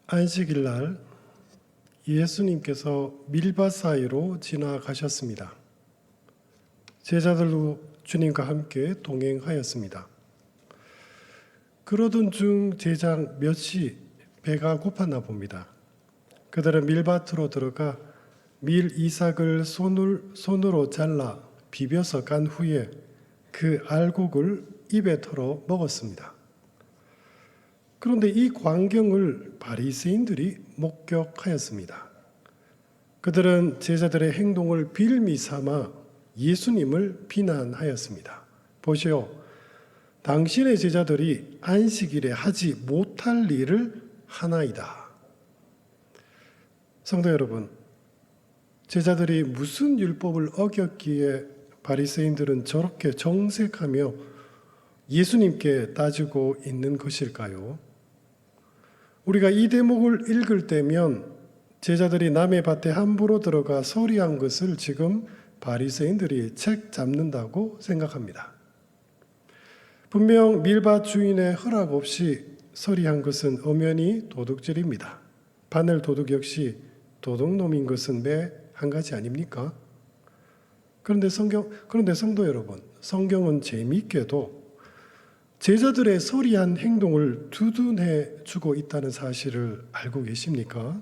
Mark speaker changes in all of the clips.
Speaker 1: 안식일 날 예수님께서 밀밭 사이로 지나가셨습니다. 제자들도 주님과 함께 동행하였습니다. 그러던 중 제작 몇시 배가 고팠나 봅니다. 그들은 밀밭으로 들어가 밀 이삭을 손으로 잘라 비벼서 간 후에 그 알곡을 입에 털어 먹었습니다. 그런데 이 광경을 바리새인들이 목격하였습니다. 그들은 제자들의 행동을 빌미 삼아 예수님을 비난하였습니다. 보시오, 당신의 제자들이 안식일에 하지 못할 일을 하나이다. 성도 여러분, 제자들이 무슨 율법을 어겼기에 바리새인들은 저렇게 정색하며 예수님께 따지고 있는 것일까요? 우리가 이 대목을 읽을 때면 제자들이 남의 밭에 함부로 들어가 서리한 것을 지금 바리새인들이 책 잡는다고 생각합니다. 분명 밀밭 주인의 허락 없이 서리한 것은 엄연히 도둑질입니다. 바늘 도둑 역시 도둑놈인 것은 매 한 가지 아닙니까? 그런데 성도 여러분, 성경은 재미있게도 제자들의 서리한 행동을 두둔해 주고 있다는 사실을 알고 계십니까?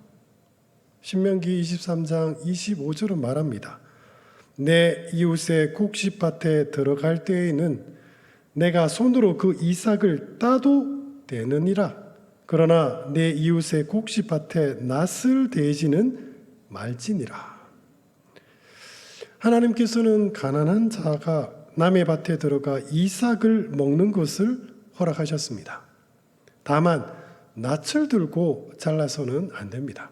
Speaker 1: 신명기 23장 25절은 말합니다. 내 이웃의 곡식밭에 들어갈 때에는 내가 손으로 그 이삭을 따도 되느니라. 그러나 내 이웃의 곡식밭에 낫을 대지는 말지니라. 하나님께서는 가난한 자가 남의 밭에 들어가 이삭을 먹는 것을 허락하셨습니다. 다만 낯을 들고 잘라서는 안 됩니다.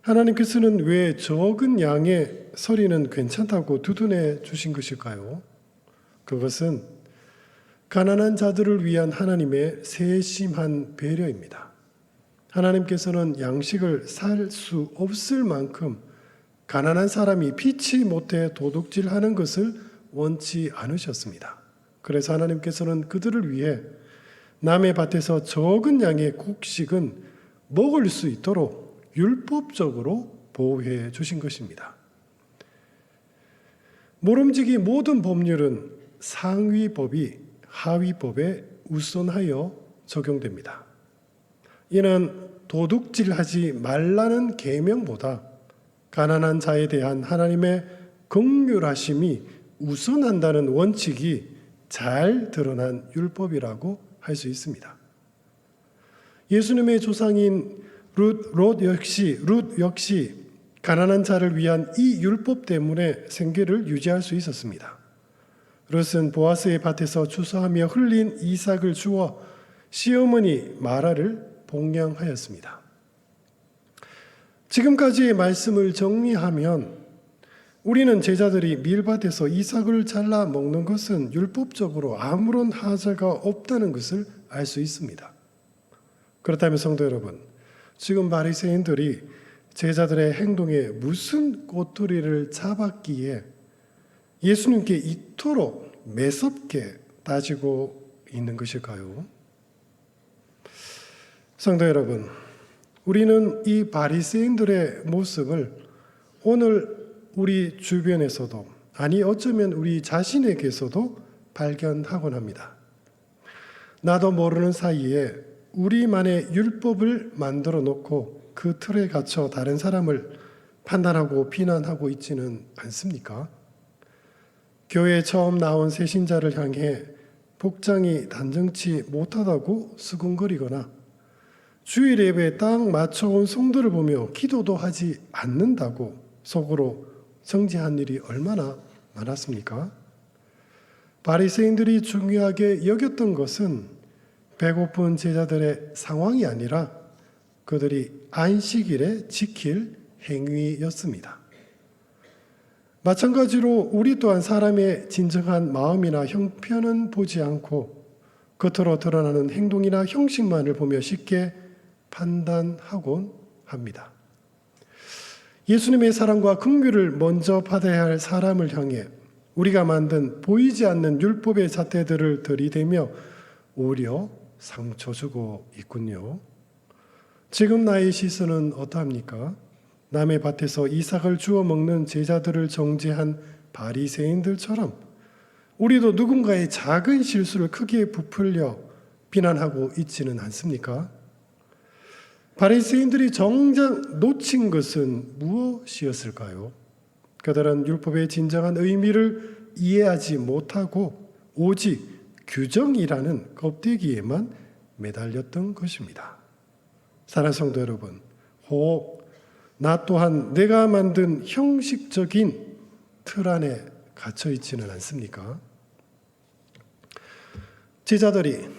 Speaker 1: 하나님께서는 왜 적은 양의 서리는 괜찮다고 두둔해 주신 것일까요? 그것은 가난한 자들을 위한 하나님의 세심한 배려입니다. 하나님께서는 양식을 살 수 없을 만큼 가난한 사람이 피치 못해 도둑질하는 것을 원치 않으셨습니다. 그래서 하나님께서는 그들을 위해 남의 밭에서 적은 양의 곡식은 먹을 수 있도록 율법적으로 보호해 주신 것입니다. 모름지기 모든 법률은 상위법이 하위법에 우선하여 적용됩니다. 이는 도둑질하지 말라는 계명보다 가난한 자에 대한 하나님의 긍휼하심이 우선한다는 원칙이 잘 드러난 율법이라고 할 수 있습니다. 예수님의 조상인 룻 역시 가난한 자를 위한 이 율법 때문에 생계를 유지할 수 있었습니다. 룻은 보아스의 밭에서 추수하며 흘린 이삭을 주어 시어머니 마라를 복양하였습니다. 지금까지의 말씀을 정리하면 우리는 제자들이 밀밭에서 이삭을 잘라 먹는 것은 율법적으로 아무런 하자가 없다는 것을 알 수 있습니다. 그렇다면 성도 여러분, 지금 바리새인들이 제자들의 행동에 무슨 꼬투리를 잡았기에 예수님께 이토록 매섭게 따지고 있는 것일까요? 성도 여러분, 우리는 이 바리새인들의 모습을 오늘 우리 주변에서도, 아니 어쩌면 우리 자신에게서도 발견하곤 합니다. 나도 모르는 사이에 우리만의 율법을 만들어 놓고 그 틀에 갇혀 다른 사람을 판단하고 비난하고 있지는 않습니까? 교회에 처음 나온 새신자를 향해 복장이 단정치 못하다고 수군거리거나 주일 예배에 딱 맞춰온 성도를 보며 기도도 하지 않는다고 속으로 정죄한 일이 얼마나 많았습니까? 바리새인들이 중요하게 여겼던 것은 배고픈 제자들의 상황이 아니라 그들이 안식일에 지킬 행위였습니다. 마찬가지로 우리 또한 사람의 진정한 마음이나 형편은 보지 않고 겉으로 드러나는 행동이나 형식만을 보며 쉽게 판단하곤 합니다. 예수님의 사랑과 긍휼을 먼저 받아야 할 사람을 향해 우리가 만든 보이지 않는 율법의 잣대들을 들이대며 오히려 상처 주고 있군요. 지금 나의 시선은 어떠합니까? 남의 밭에서 이삭을 주워 먹는 제자들을 정죄한 바리새인들처럼 우리도 누군가의 작은 실수를 크게 부풀려 비난하고 있지는 않습니까? 바리새인들이 정작 놓친 것은 무엇이었을까요? 그들은 율법의 진정한 의미를 이해하지 못하고 오직 규정이라는 껍데기에만 매달렸던 것입니다. 사랑하는 성도 여러분, 혹 나 또한 내가 만든 형식적인 틀 안에 갇혀 있지는 않습니까? 제자들이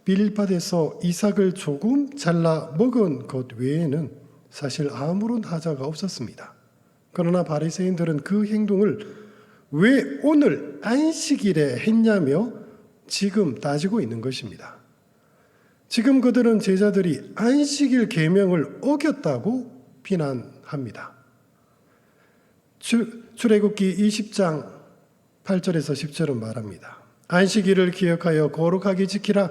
Speaker 1: 빌립밭에서 이삭을 조금 잘라 먹은 것 외에는 사실 아무런 하자가 없었습니다. 그러나 바리새인들은 그 행동을 왜 오늘 안식일에 했냐며 지금 따지고 있는 것입니다. 지금 그들은 제자들이 안식일 계명을 어겼다고 비난합니다. 출애굽기 20장 8절에서 10절은 말합니다. 안식일을 기억하여 거룩하게 지키라.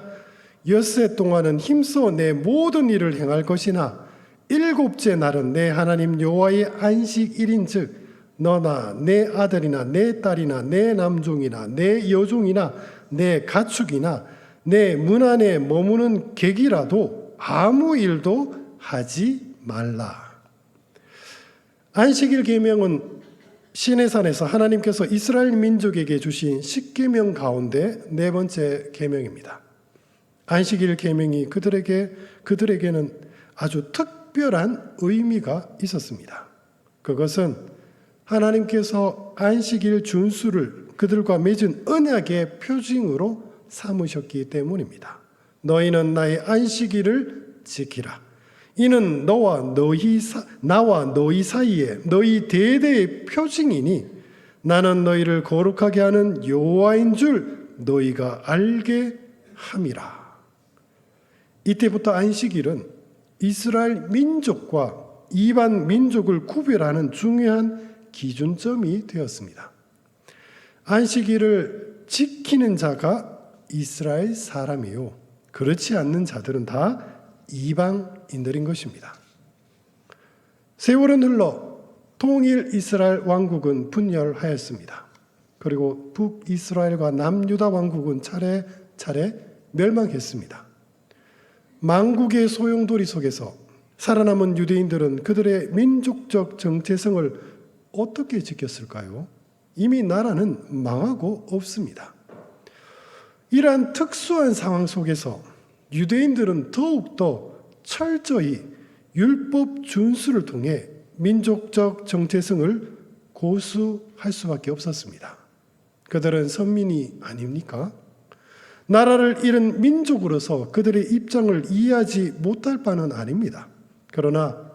Speaker 1: 엿새 동안은 힘써 내 모든 일을 행할 것이나 일곱째 날은 내 하나님 여호와의 안식일인즉 너나 내 아들이나 내 딸이나 내 남종이나 내 여종이나 내 가축이나 내 문 안에 머무는 객이라도 아무 일도 하지 말라. 안식일 계명은 시내산에서 하나님께서 이스라엘 민족에게 주신 10계명 가운데 네 번째 계명입니다. 안식일 계명이 그들에게는 아주 특별한 의미가 있었습니다. 그것은 하나님께서 안식일 준수를 그들과 맺은 언약의 표징으로 삼으셨기 때문입니다. 너희는 나의 안식일을 지키라. 이는 나와 너희 사이에 너희 대대의 표징이니 나는 너희를 거룩하게 하는 여호와인 줄 너희가 알게 함이라. 이때부터 안식일은 이스라엘 민족과 이방 민족을 구별하는 중요한 기준점이 되었습니다. 안식일을 지키는 자가 이스라엘 사람이요, 그렇지 않는 자들은 다 이방인들인 것입니다. 세월은 흘러 통일 이스라엘 왕국은 분열하였습니다. 그리고 북이스라엘과 남유다 왕국은 차례차례 멸망했습니다. 망국의 소용돌이 속에서 살아남은 유대인들은 그들의 민족적 정체성을 어떻게 지켰을까요? 이미 나라는 망하고 없습니다. 이러한 특수한 상황 속에서 유대인들은 더욱더 철저히 율법 준수를 통해 민족적 정체성을 고수할 수밖에 없었습니다. 그들은 선민이 아닙니까? 나라를 잃은 민족으로서 그들의 입장을 이해하지 못할 바는 아닙니다. 그러나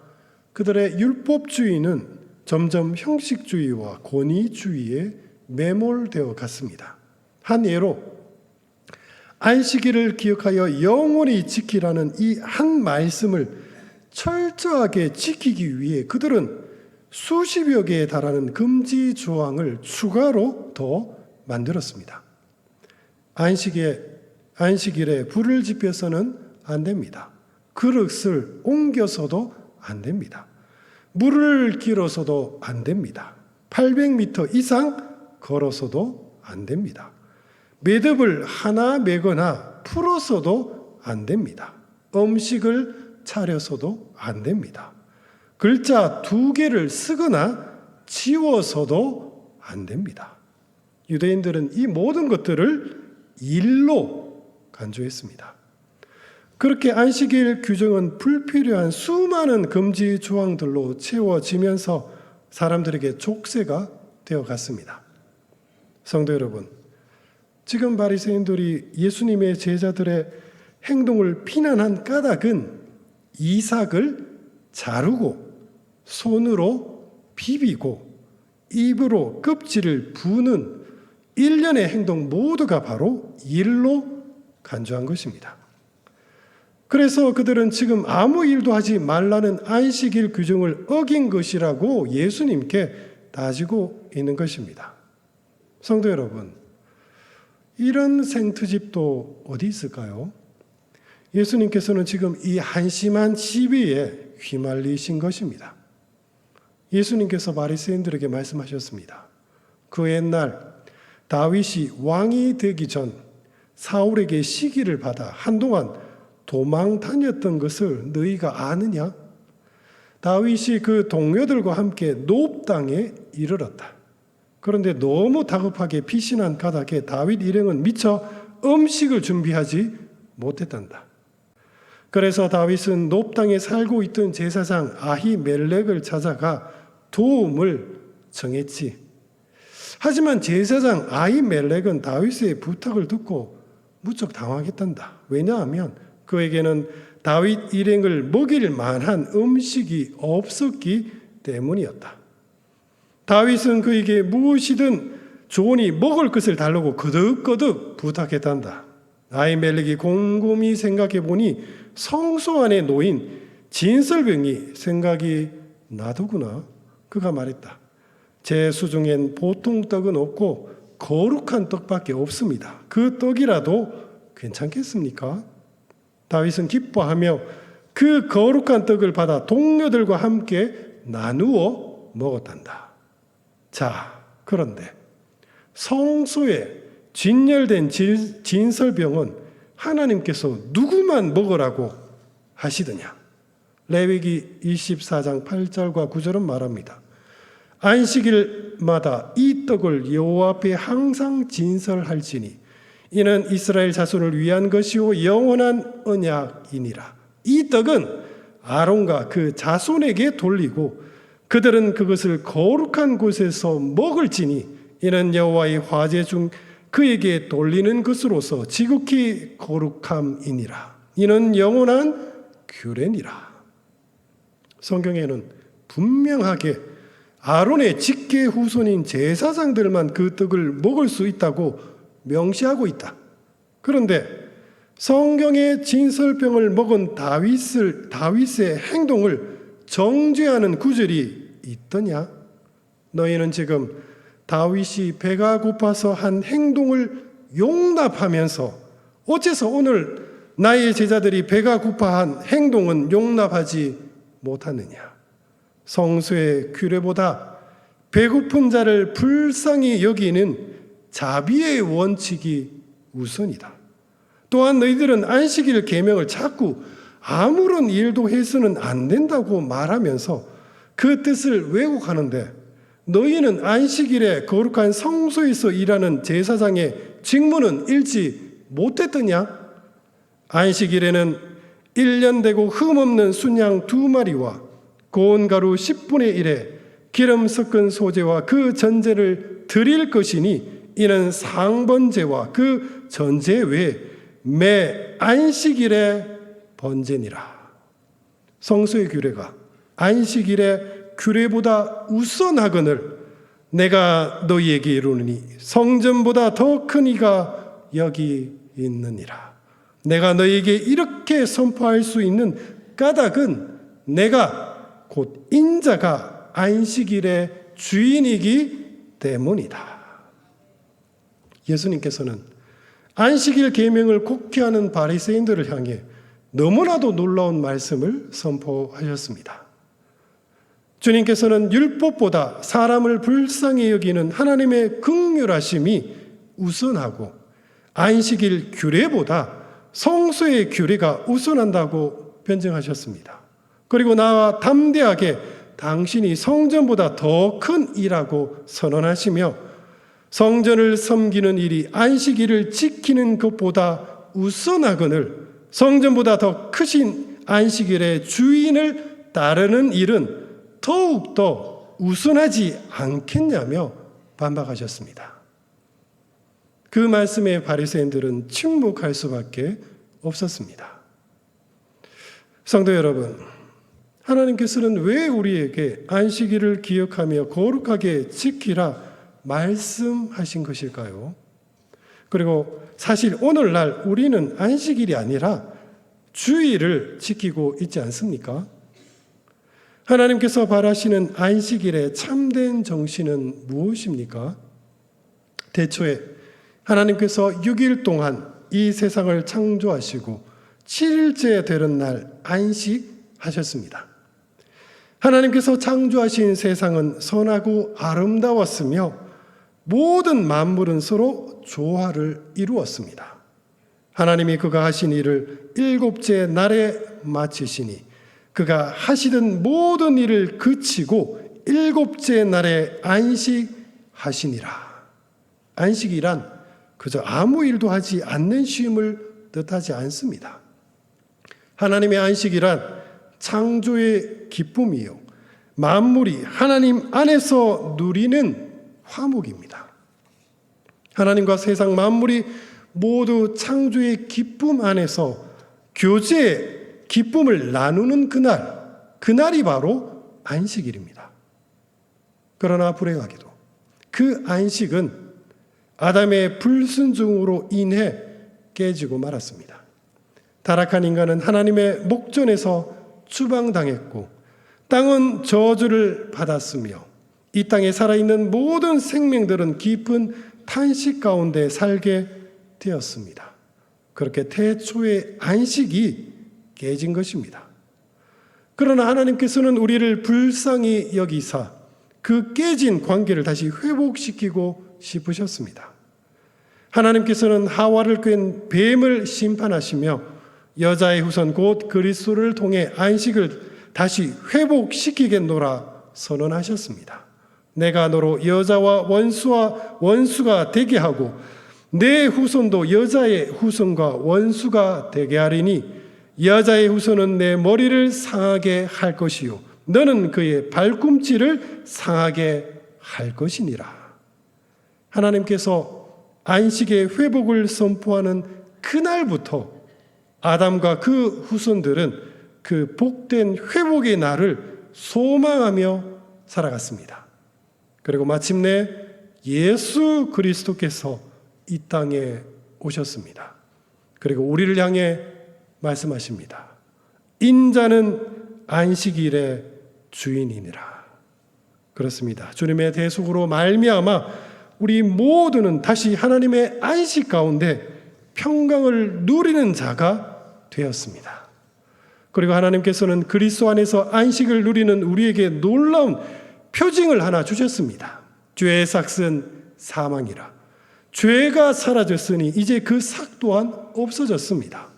Speaker 1: 그들의 율법주의는 점점 형식주의와 권위주의에 매몰되어 갔습니다. 한 예로 안식일을 기억하여 영원히 지키라는 이 한 말씀을 철저하게 지키기 위해 그들은 수십여 개에 달하는 금지 조항을 추가로 더 만들었습니다. 안식일에 불을 지펴서는 안 됩니다. 그릇을 옮겨서도 안 됩니다. 물을 길어서도 안 됩니다. 800m 이상 걸어서도 안 됩니다. 매듭을 하나 매거나 풀어서도 안 됩니다. 음식을 차려서도 안 됩니다. 글자 2개를 쓰거나 지워서도 안 됩니다. 유대인들은 이 모든 것들을 일로 간주했습니다. 그렇게 안식일 규정은 불필요한 수많은 금지 조항들로 채워지면서 사람들에게 족쇄가 되어갔습니다. 성도 여러분, 지금 바리새인들이 예수님의 제자들의 행동을 비난한 까닭은 이삭을 자르고 손으로 비비고 입으로 껍질을 부는 일련의 행동 모두가 바로 일로 간주한 것입니다. 그래서 그들은 지금 아무 일도 하지 말라는 안식일 규정을 어긴 것이라고 예수님께 따지고 있는 것입니다. 성도 여러분, 이런 생트집도 어디 있을까요? 예수님께서는 지금 이 한심한 시비에 휘말리신 것입니다. 예수님께서 바리새인들에게 말씀하셨습니다. 그 옛날 다윗이 왕이 되기 전 사울에게 시기를 받아 한동안 도망 다녔던 것을 너희가 아느냐? 다윗이 그 동료들과 함께 노브 땅에 이르렀다. 그런데 너무 다급하게 피신한 가닥에 다윗 일행은 미처 음식을 준비하지 못했단다. 그래서 다윗은 노브 땅에 살고 있던 제사장 아히멜렉을 찾아가 도움을 청했지. 하지만 제사장 아히멜렉은 다윗의 부탁을 듣고 무척 당황했단다. 왜냐하면 그에게는 다윗 일행을 먹일 만한 음식이 없었기 때문이었다. 다윗은 그에게 무엇이든 좋으니 먹을 것을 달라고 거듭거듭 부탁했단다. 아히멜렉이 곰곰이 생각해 보니 성소 안에 놓인 진설병이 생각이 나더구나. 그가 말했다. 제 수중엔 보통 떡은 없고 거룩한 떡밖에 없습니다. 그 떡이라도 괜찮겠습니까? 다윗은 기뻐하며 그 거룩한 떡을 받아 동료들과 함께 나누어 먹었단다. 자, 그런데 성소에 진열된 진설병은 하나님께서 누구만 먹으라고 하시더냐? 레위기 24장 8절과 9절은 말합니다. 안식일마다 이 떡을 여호와 앞에 항상 진설할지니 이는 이스라엘 자손을 위한 것이요 영원한 언약이니라. 이 떡은 아론과 그 자손에게 돌리고 그들은 그것을 거룩한 곳에서 먹을지니 이는 여호와의 화제 중 그에게 돌리는 것으로서 지극히 거룩함이니라. 이는 영원한 규례니라. 성경에는 분명하게 아론의 직계 후손인 제사장들만 그 떡을 먹을 수 있다고 명시하고 있다. 그런데 성경의 진설병을 먹은 다윗의 행동을 정죄하는 구절이 있더냐? 너희는 지금 다윗이 배가 고파서 한 행동을 용납하면서 어째서 오늘 나의 제자들이 배가 고파한 행동은 용납하지 못하느냐? 성소의 규례보다 배고픈 자를 불쌍히 여기는 자비의 원칙이 우선이다. 또한 너희들은 안식일 계명을 자꾸 아무런 일도 해서는 안 된다고 말하면서 그 뜻을 왜곡하는데 너희는 안식일에 거룩한 성소에서 일하는 제사장의 직무는 잃지 못했더냐? 안식일에는 1년 되고 흠없는 순양 2마리와 고운 가루 10분의 1에 기름 섞은 소제와 그 전제를 드릴 것이니 이는 상번제와 그 전제 외에 매 안식일의 번제니라. 성소의 규례가 안식일의 규례보다 우선하거늘 내가 너희에게 이르노니 성전보다 더 큰 이가 여기 있느니라. 내가 너희에게 이렇게 선포할 수 있는 까닭은 내가 곧 인자가 안식일의 주인이기 때문이다. 예수님께서는 안식일 계명을 곡해하는 바리새인들을 향해 너무나도 놀라운 말씀을 선포하셨습니다. 주님께서는 율법보다 사람을 불쌍히 여기는 하나님의 긍휼하심이 우선하고 안식일 규례보다 성소의 규례가 우선한다고 변증하셨습니다. 그리고 나와 담대하게 당신이 성전보다 더 큰 일하고 선언하시며 성전을 섬기는 일이 안식일을 지키는 것보다 우선하거늘 성전보다 더 크신 안식일의 주인을 따르는 일은 더욱더 우선하지 않겠냐며 반박하셨습니다. 그 말씀에 바리새인들은 침묵할 수밖에 없었습니다. 성도 여러분, 하나님께서는 왜 우리에게 안식일을 기억하며 거룩하게 지키라 말씀하신 것일까요? 그리고 사실 오늘날 우리는 안식일이 아니라 주일을 지키고 있지 않습니까? 하나님께서 바라시는 안식일의 참된 정신은 무엇입니까? 대초에 하나님께서 6일 동안 이 세상을 창조하시고 7일째 되는 날 안식하셨습니다. 하나님께서 창조하신 세상은 선하고 아름다웠으며 모든 만물은 서로 조화를 이루었습니다. 하나님이 그가 하신 일을 7째 날에 마치시니 그가 하시던 모든 일을 그치고 7째 날에 안식하시니라. 안식이란 그저 아무 일도 하지 않는 쉼을 뜻하지 않습니다. 하나님의 안식이란 창조의 기쁨이요, 만물이 하나님 안에서 누리는 화목입니다. 하나님과 세상 만물이 모두 창조의 기쁨 안에서 교제의 기쁨을 나누는 그날이 바로 안식일입니다. 그러나 불행하게도 그 안식은 아담의 불순종으로 인해 깨지고 말았습니다. 타락한 인간은 하나님의 목전에서 추방당했고 땅은 저주를 받았으며 이 땅에 살아있는 모든 생명들은 깊은 탄식 가운데 살게 되었습니다. 그렇게 태초의 안식이 깨진 것입니다. 그러나 하나님께서는 우리를 불쌍히 여기사 그 깨진 관계를 다시 회복시키고 싶으셨습니다. 하나님께서는 하와를 꾀는 뱀을 심판하시며 여자의 후손 곧 그리스도를 통해 안식을 다시 회복시키겠노라 선언하셨습니다. 내가 너로 여자와 원수가 되게 하고 내 후손도 여자의 후손과 원수가 되게 하리니 여자의 후손은 내 머리를 상하게 할 것이요 너는 그의 발꿈치를 상하게 할 것이니라. 하나님께서 안식의 회복을 선포하는 그날부터 아담과 그 후손들은 그 복된 회복의 날을 소망하며 살아갔습니다. 그리고 마침내 예수 그리스도께서 이 땅에 오셨습니다. 그리고 우리를 향해 말씀하십니다. 인자는 안식일의 주인이니라. 그렇습니다. 주님의 대속으로 말미암아 우리 모두는 다시 하나님의 안식 가운데 평강을 누리는 자가 되었습니다. 그리고 하나님께서는 그리스도 안에서 안식을 누리는 우리에게 놀라운 표징을 하나 주셨습니다. 죄의 삭은 사망이라. 죄가 사라졌으니 이제 그 삭 또한 없어졌습니다.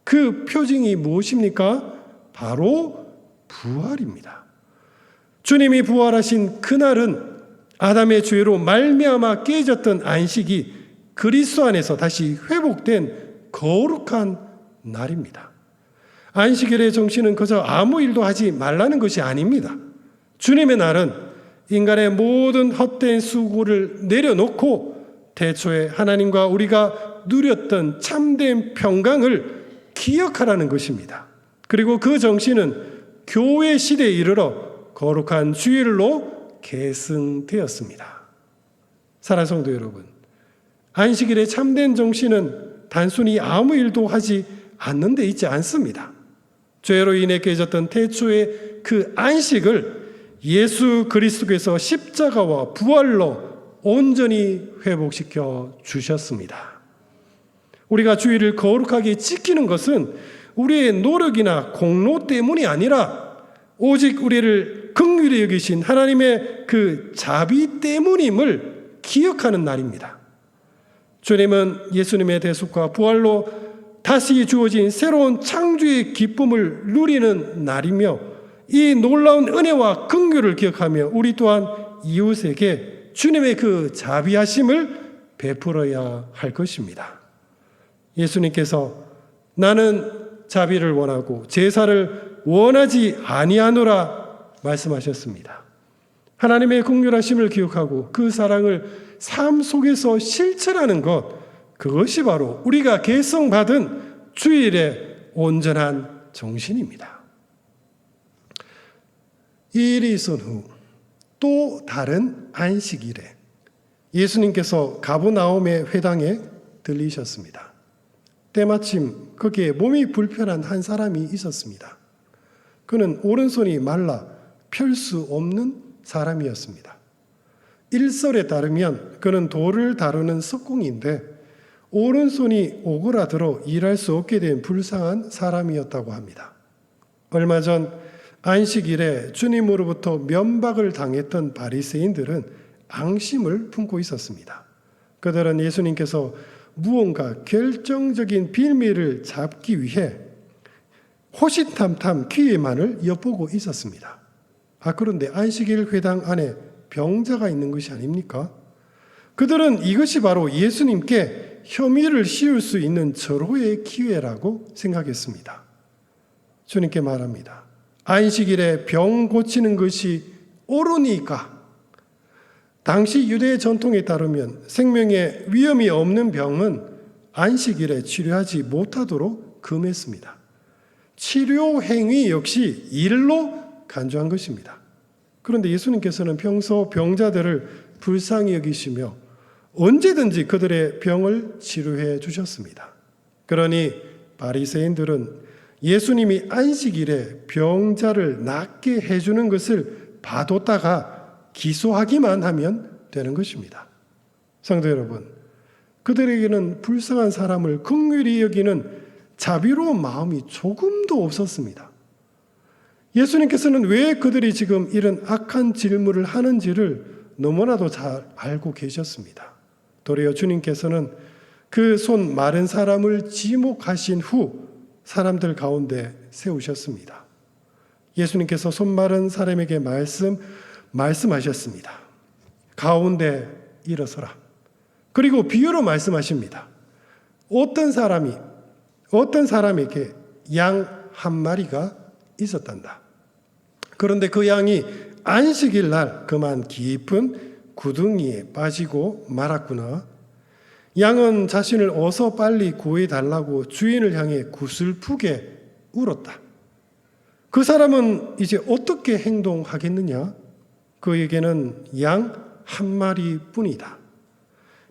Speaker 1: 그 표징이 무엇입니까? 바로 부활입니다. 주님이 부활하신 그날은 아담의 죄로 말미암아 깨졌던 안식이 그리스도 안에서 다시 회복된 거룩한 날입니다. 안식일의 정신은 그저 아무 일도 하지 말라는 것이 아닙니다. 주님의 날은 인간의 모든 헛된 수고를 내려놓고 태초에 하나님과 우리가 누렸던 참된 평강을 기억하라는 것입니다. 그리고 그 정신은 교회 시대에 이르러 거룩한 주일로 계승되었습니다. 사랑하는 성도 여러분, 안식일의 참된 정신은 단순히 아무 일도 하지 않는 데 있지 않습니다. 죄로 인해 깨졌던 태초의 그 안식을 예수 그리스도께서 십자가와 부활로 온전히 회복시켜 주셨습니다. 우리가 주일을 거룩하게 지키는 것은 우리의 노력이나 공로 때문이 아니라 오직 우리를 긍휼히 여기신 하나님의 그 자비 때문임을 기억하는 날입니다. 주님은 예수님의 대속과 부활로 다시 주어진 새로운 창조의 기쁨을 누리는 날이며 이 놀라운 은혜와 긍휼을 기억하며 우리 또한 이웃에게 주님의 그 자비하심을 베풀어야 할 것입니다. 예수님께서 나는 자비를 원하고 제사를 원하지 아니하노라 말씀하셨습니다. 하나님의 긍휼하심을 기억하고 그 사랑을 삶 속에서 실천하는 것, 그것이 바로 우리가 계승받은 주일의 온전한 정신입니다. 이 일이 있은 후 또 다른 안식일에 예수님께서 가버나움의 회당에 들리셨습니다. 때마침 거기에 몸이 불편한 한 사람이 있었습니다. 그는 오른손이 말라 펼 수 없는 사람이었습니다. 일설에 따르면 그는 돌을 다루는 석공인데 오른손이 오그라들어 일할 수 없게 된 불쌍한 사람이었다고 합니다. 얼마 전 안식일에 주님으로부터 면박을 당했던 바리새인들은 앙심을 품고 있었습니다. 그들은 예수님께서 무언가 결정적인 비밀을 잡기 위해 호시탐탐 귀에만을 엿보고 있었습니다. 그런데 안식일 회당 안에 병자가 있는 것이 아닙니까? 그들은 이것이 바로 예수님께 혐의를 씌울 수 있는 절호의 기회라고 생각했습니다. 주님께 말합니다. 안식일에 병 고치는 것이 옳으니까. 당시 유대 전통에 따르면 생명에 위험이 없는 병은 안식일에 치료하지 못하도록 금했습니다. 치료 행위 역시 일로 간주한 것입니다. 그런데 예수님께서는 평소 병자들을 불쌍히 여기시며 언제든지 그들의 병을 치료해 주셨습니다. 그러니 바리새인들은 예수님이 안식일에 병자를 낫게 해주는 것을 봐뒀다가 기소하기만 하면 되는 것입니다. 성도 여러분, 그들에게는 불쌍한 사람을 긍휼히 여기는 자비로운 마음이 조금도 없었습니다. 예수님께서는 왜 그들이 지금 이런 악한 질문을 하는지를 너무나도 잘 알고 계셨습니다. 도리어 주님께서는 그 손 마른 사람을 지목하신 후 사람들 가운데 세우셨습니다. 예수님께서 손 마른 사람에게 말씀하셨습니다. 가운데 일어서라. 그리고 비유로 말씀하십니다. 어떤 사람에게 양 한 마리가 있었단다. 그런데 그 양이 안식일 날 그만 깊은 구덩이에 빠지고 말았구나. 양은 자신을 어서 빨리 구해달라고 주인을 향해 구슬프게 울었다. 그 사람은 이제 어떻게 행동하겠느냐? 그에게는 양 한 마리뿐이다.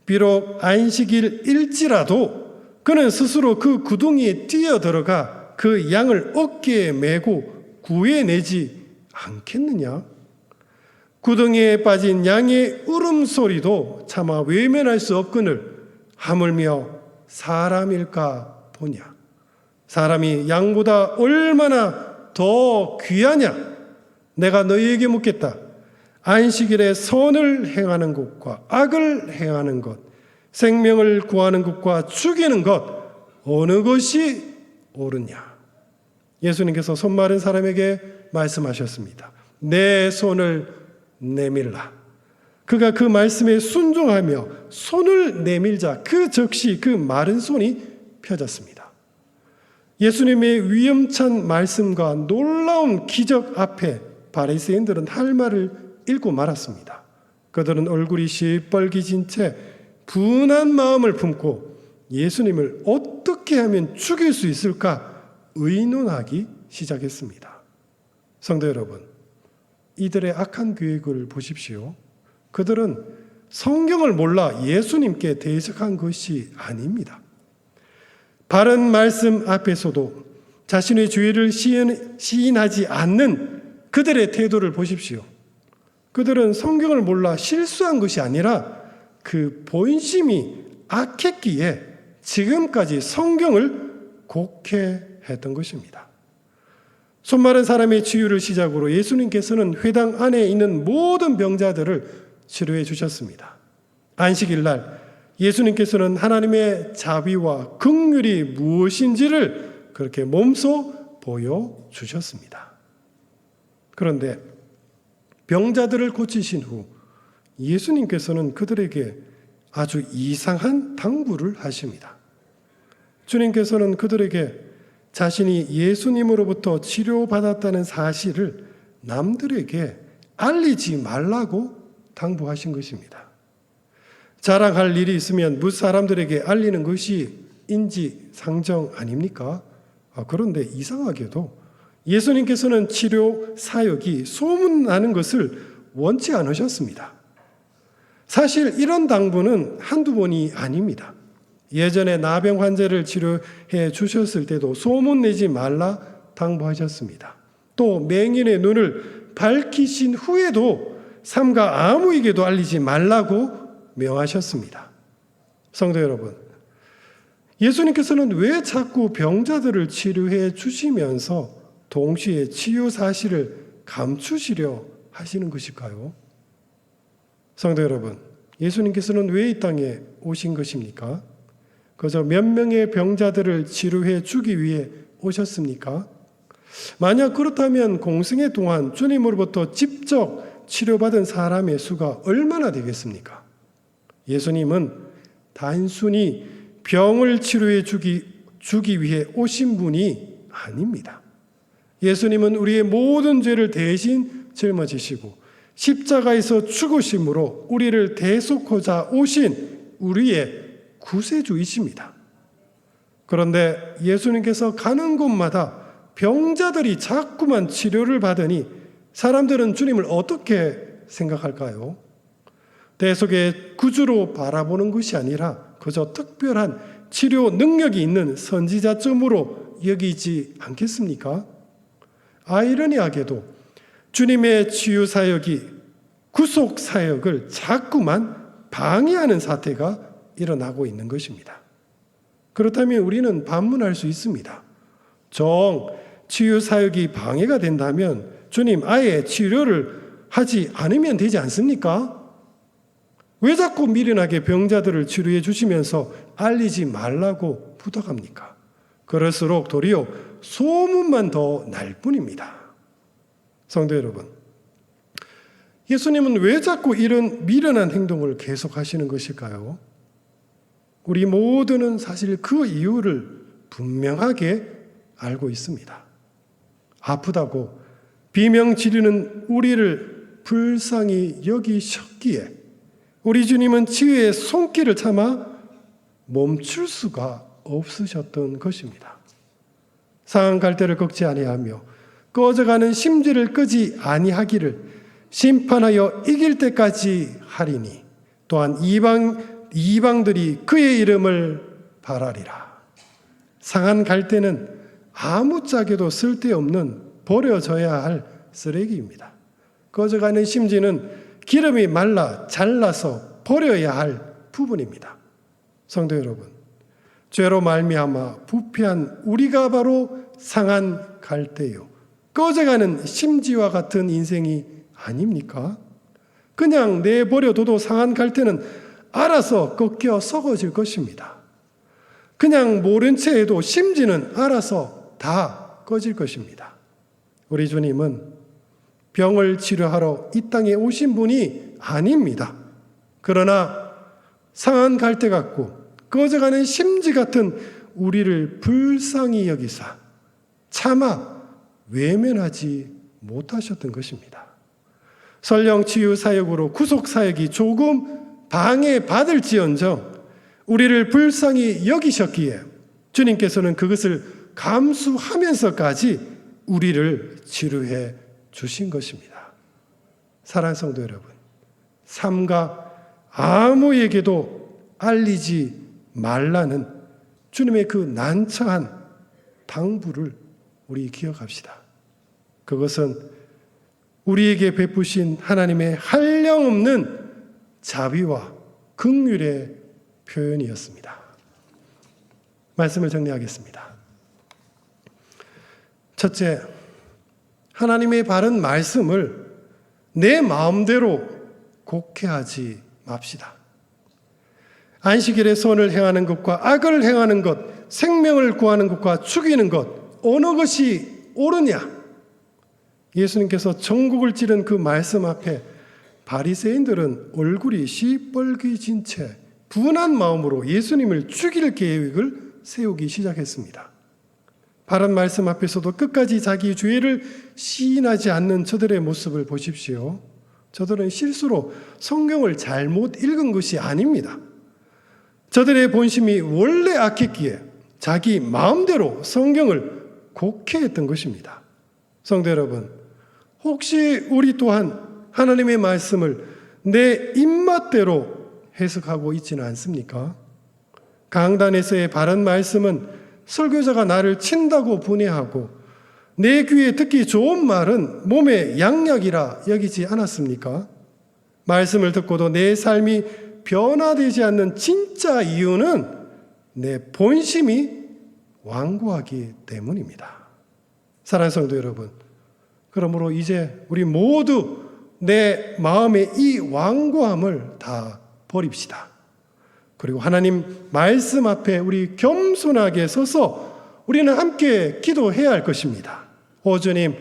Speaker 1: 비록 안식일일지라도 그는 스스로 그 구덩이에 뛰어들어가 그 양을 어깨에 메고 구해내지 않겠느냐? 구덩이에 빠진 양의 울음소리도 차마 외면할 수 없거늘 하물며 사람일까 보냐. 사람이 양보다 얼마나 더 귀하냐. 내가 너희에게 묻겠다. 안식일에 선을 행하는 것과 악을 행하는 것, 생명을 구하는 것과 죽이는 것, 어느 것이 옳으냐. 예수님께서 손 마른 사람에게 말씀하셨습니다. 내 손을 내밀라. 그가 그 말씀에 순종하며 손을 내밀자 그 즉시 그 마른 손이 펴졌습니다. 예수님의 위험찬 말씀과 놀라운 기적 앞에 바리새인들은 할 말을 잃고 말았습니다. 그들은 얼굴이 시뻘개진 채 분한 마음을 품고 예수님을 어떻게 하면 죽일 수 있을까 의논하기 시작했습니다. 성도 여러분, 이들의 악한 계획을 보십시오. 그들은 성경을 몰라 예수님께 대적한 것이 아닙니다. 바른 말씀 앞에서도 자신의 죄를 시인하지 않는 그들의 태도를 보십시오. 그들은 성경을 몰라 실수한 것이 아니라 그 본심이 악했기에 지금까지 성경을 곡해했던 것입니다. 손 마른 사람의 치유를 시작으로 예수님께서는 회당 안에 있는 모든 병자들을 치료해 주셨습니다. 안식일 날 예수님께서는 하나님의 자비와 긍휼이 무엇인지를 그렇게 몸소 보여주셨습니다. 그런데 병자들을 고치신 후 예수님께서는 그들에게 아주 이상한 당부를 하십니다. 주님께서는 그들에게 자신이 예수님으로부터 치료받았다는 사실을 남들에게 알리지 말라고 당부하신 것입니다. 자랑할 일이 있으면 무사람들에게 알리는 것이 인지상정 아닙니까? 그런데 이상하게도 예수님께서는 치료 사역이 소문나는 것을 원치 않으셨습니다. 사실 이런 당부는 한두 번이 아닙니다. 예전에 나병 환자를 치료해 주셨을 때도 소문내지 말라 당부하셨습니다. 또 맹인의 눈을 밝히신 후에도 삼가 아무에게도 알리지 말라고 명하셨습니다. 성도 여러분, 예수님께서는 왜 자꾸 병자들을 치료해 주시면서 동시에 치유 사실을 감추시려 하시는 것일까요? 성도 여러분, 예수님께서는 왜 이 땅에 오신 것입니까? 그저 몇 명의 병자들을 치료해 주기 위해 오셨습니까? 만약 그렇다면 공생애 동안 주님으로부터 직접 치료받은 사람의 수가 얼마나 되겠습니까? 예수님은 단순히 병을 치료해 주기 위해 오신 분이 아닙니다. 예수님은 우리의 모든 죄를 대신 짊어지시고 십자가에서 죽으심으로 우리를 대속하자 오신 우리의 구세주이십니다. 그런데 예수님께서 가는 곳마다 병자들이 자꾸만 치료를 받으니 사람들은 주님을 어떻게 생각할까요? 대속의 구주로 바라보는 것이 아니라 그저 특별한 치료 능력이 있는 선지자쯤으로 여기지 않겠습니까? 아이러니하게도 주님의 치유 사역이 구속 사역을 자꾸만 방해하는 사태가 일어나고 있는 것입니다. 그렇다면 우리는 반문할 수 있습니다. 치유 사역이 방해가 된다면 주님 아예 치료를 하지 않으면 되지 않습니까? 왜 자꾸 미련하게 병자들을 치료해 주시면서 알리지 말라고 부탁합니까? 그럴수록 도리어 소문만 더 날 뿐입니다. 성도 여러분, 예수님은 왜 자꾸 이런 미련한 행동을 계속하시는 것일까요? 우리 모두는 사실 그 이유를 분명하게 알고 있습니다. 아프다고 비명 지르는 우리를 불쌍히 여기셨기에 우리 주님은 치유의 손길을 참아 멈출 수가 없으셨던 것입니다. 상한 갈대를 꺾지 아니하며 꺼져가는 심지를 끄지 아니하기를 심판하여 이길 때까지 하리니 또한 이방들이 그의 이름을 바라리라. 상한 갈대는 아무짝에도 쓸데없는 버려져야 할 쓰레기입니다. 꺼져가는 심지는 기름이 말라 잘라서 버려야 할 부분입니다. 성도 여러분, 죄로 말미암아 부패한 우리가 바로 상한 갈대요, 꺼져가는 심지와 같은 인생이 아닙니까? 그냥 내버려둬도 상한 갈대는 알아서 꺾여 썩어질 것입니다. 그냥 모른 채 해도 심지는 알아서 다 꺼질 것입니다. 우리 주님은 병을 치료하러 이 땅에 오신 분이 아닙니다. 그러나 상한 갈대 같고 꺼져가는 심지 같은 우리를 불쌍히 여기사 차마 외면하지 못하셨던 것입니다. 설령 치유 사역으로 구속 사역이 조금 방해받을지언정 우리를 불쌍히 여기셨기에 주님께서는 그것을 감수하면서까지 우리를 치료해 주신 것입니다. 사랑하는 성도 여러분, 삼가 아무에게도 알리지 말라는 주님의 그 난처한 당부를 우리 기억합시다. 그것은 우리에게 베푸신 하나님의 한량없는 자비와 긍휼의 표현이었습니다. 말씀을 정리하겠습니다. 첫째, 하나님의 바른 말씀을 내 마음대로 곡해하지 맙시다. 안식일에 선을 행하는 것과 악을 행하는 것, 생명을 구하는 것과 죽이는 것, 어느 것이 옳으냐? 예수님께서 전국을 찌른 그 말씀 앞에 바리새인들은 얼굴이 시뻘개진 채 분한 마음으로 예수님을 죽일 계획을 세우기 시작했습니다. 바른 말씀 앞에서도 끝까지 자기 죄를 시인하지 않는 저들의 모습을 보십시오. 저들은 실수로 성경을 잘못 읽은 것이 아닙니다. 저들의 본심이 원래 악했기에 자기 마음대로 성경을 곡해했던 것입니다. 성도 여러분, 혹시 우리 또한 하나님의 말씀을 내 입맛대로 해석하고 있지는 않습니까? 강단에서의 바른 말씀은 설교자가 나를 친다고 분해하고 내 귀에 듣기 좋은 말은 몸의 양약이라 여기지 않았습니까? 말씀을 듣고도 내 삶이 변화되지 않는 진짜 이유는 내 본심이 완고하기 때문입니다. 사랑하는 성도 여러분, 그러므로 이제 우리 모두 내 마음의 이 완고함을 다 버립시다. 그리고 하나님 말씀 앞에 우리 겸손하게 서서 우리는 함께 기도해야 할 것입니다. 오 주님,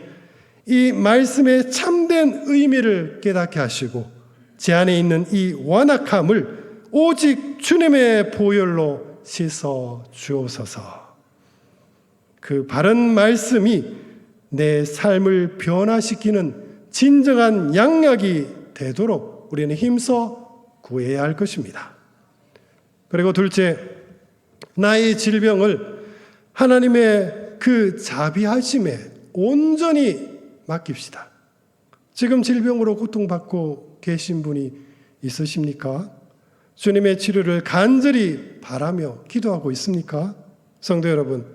Speaker 1: 이 말씀의 참된 의미를 깨닫게 하시고 제 안에 있는 이 완악함을 오직 주님의 보혈로 씻어 주옵소서. 그 바른 말씀이 내 삶을 변화시키는 진정한 양약이 되도록 우리는 힘써 구해야 할 것입니다. 그리고 둘째, 나의 질병을 하나님의 그 자비하심에 온전히 맡깁시다. 지금 질병으로 고통받고 계신 분이 있으십니까? 주님의 치료를 간절히 바라며 기도하고 있습니까? 성도 여러분,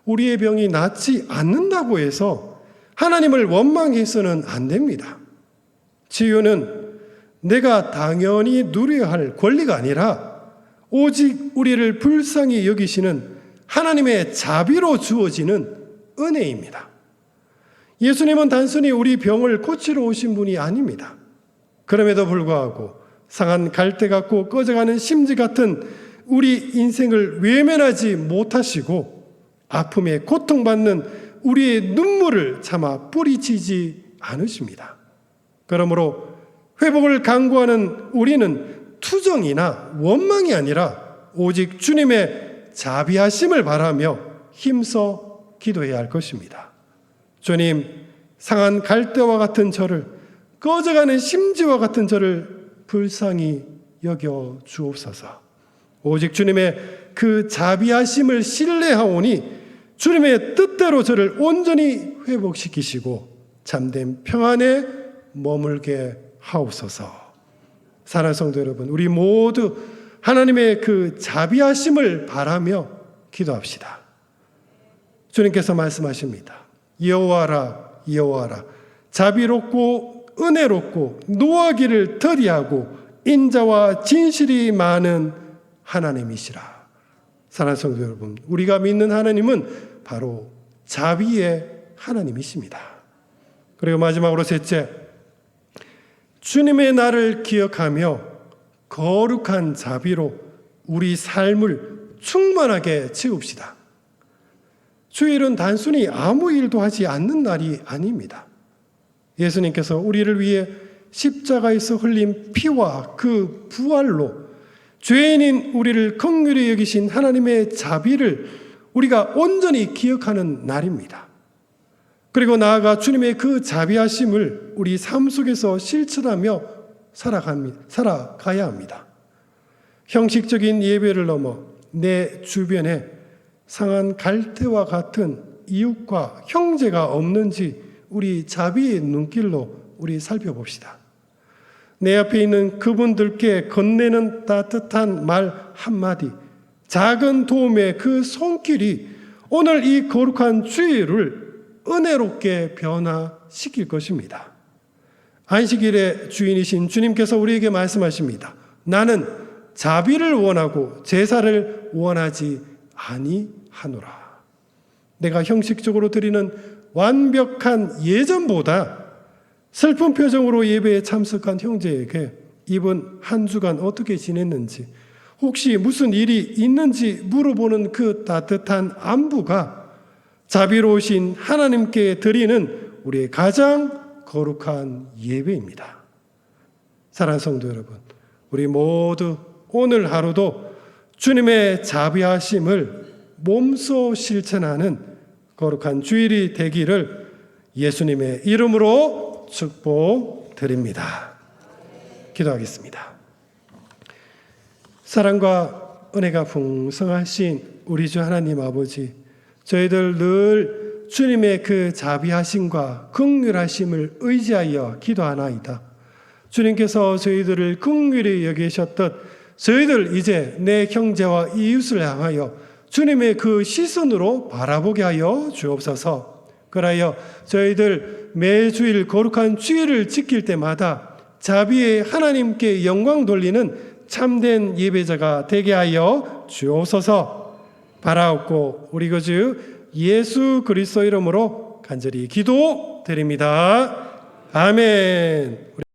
Speaker 1: 우리의 병이 낫지 않는다고 해서 하나님을 원망해서는 안 됩니다. 치유는 내가 당연히 누려야 할 권리가 아니라 오직 우리를 불쌍히 여기시는 하나님의 자비로 주어지는 은혜입니다. 예수님은 단순히 우리 병을 고치러 오신 분이 아닙니다. 그럼에도 불구하고 상한 갈대 같고 꺼져가는 심지 같은 우리 인생을 외면하지 못하시고 아픔에 고통받는 우리의 눈물을 참아 뿌리치지 않으십니다. 그러므로 회복을 강구하는 우리는 투정이나 원망이 아니라 오직 주님의 자비하심을 바라며 힘써 기도해야 할 것입니다. 주님, 상한 갈대와 같은 저를, 꺼져가는 심지와 같은 저를 불쌍히 여겨 주옵소서. 오직 주님의 그 자비하심을 신뢰하오니 주님의 뜻대로 저를 온전히 회복시키시고 참된 평안에 머물게 하옵소서. 사랑하는 성도 여러분, 우리 모두 하나님의 그 자비하심을 바라며 기도합시다. 주님께서 말씀하십니다. 여호와라, 여호와라, 자비롭고 은혜롭고 노하기를 더디하고 인자와 진실이 많은 하나님이시라. 사랑하는 성도 여러분, 우리가 믿는 하나님은 바로 자비의 하나님이십니다. 그리고 마지막으로 셋째, 주님의 날을 기억하며 거룩한 자비로 우리 삶을 충만하게 채웁시다. 주일은 단순히 아무 일도 하지 않는 날이 아닙니다. 예수님께서 우리를 위해 십자가에서 흘린 피와 그 부활로 죄인인 우리를 긍휼히 여기신 하나님의 자비를 우리가 온전히 기억하는 날입니다. 그리고 나아가 주님의 그 자비하심을 우리 삶 속에서 실천하며 살아가야 합니다. 형식적인 예배를 넘어 내 주변에 상한 갈대와 같은 이웃과 형제가 없는지 우리 자비의 눈길로 우리 살펴봅시다. 내 앞에 있는 그분들께 건네는 따뜻한 말 한마디, 작은 도움의 그 손길이 오늘 이 거룩한 주일을 은혜롭게 변화시킬 것입니다. 안식일의 주인이신 주님께서 우리에게 말씀하십니다. 나는 자비를 원하고 제사를 원하지 아니하노라. 내가 형식적으로 드리는 완벽한 예전보다 슬픈 표정으로 예배에 참석한 형제에게 이번 한 주간 어떻게 지냈는지, 혹시 무슨 일이 있는지 물어보는 그 따뜻한 안부가 자비로우신 하나님께 드리는 우리의 가장 거룩한 예배입니다. 사랑하는 성도 여러분, 우리 모두 오늘 하루도 주님의 자비하심을 몸소 실천하는 거룩한 주일이 되기를 예수님의 이름으로 축복드립니다. 기도하겠습니다. 사랑과 은혜가 풍성하신 우리 주 하나님 아버지, 저희들 늘 주님의 그 자비하심과 긍휼하심을 의지하여 기도하나이다. 주님께서 저희들을 긍휼히 여기셨듯 저희들 이제 내 형제와 이웃을 향하여 주님의 그 시선으로 바라보게 하여 주옵소서. 그라여 저희들 매주일 거룩한 주일을 지킬 때마다 자비의 하나님께 영광 돌리는 참된 예배자가 되게 하여 주옵소서. 바라옵고 우리 구주 예수 그리스도 이름으로 간절히 기도드립니다. 아멘.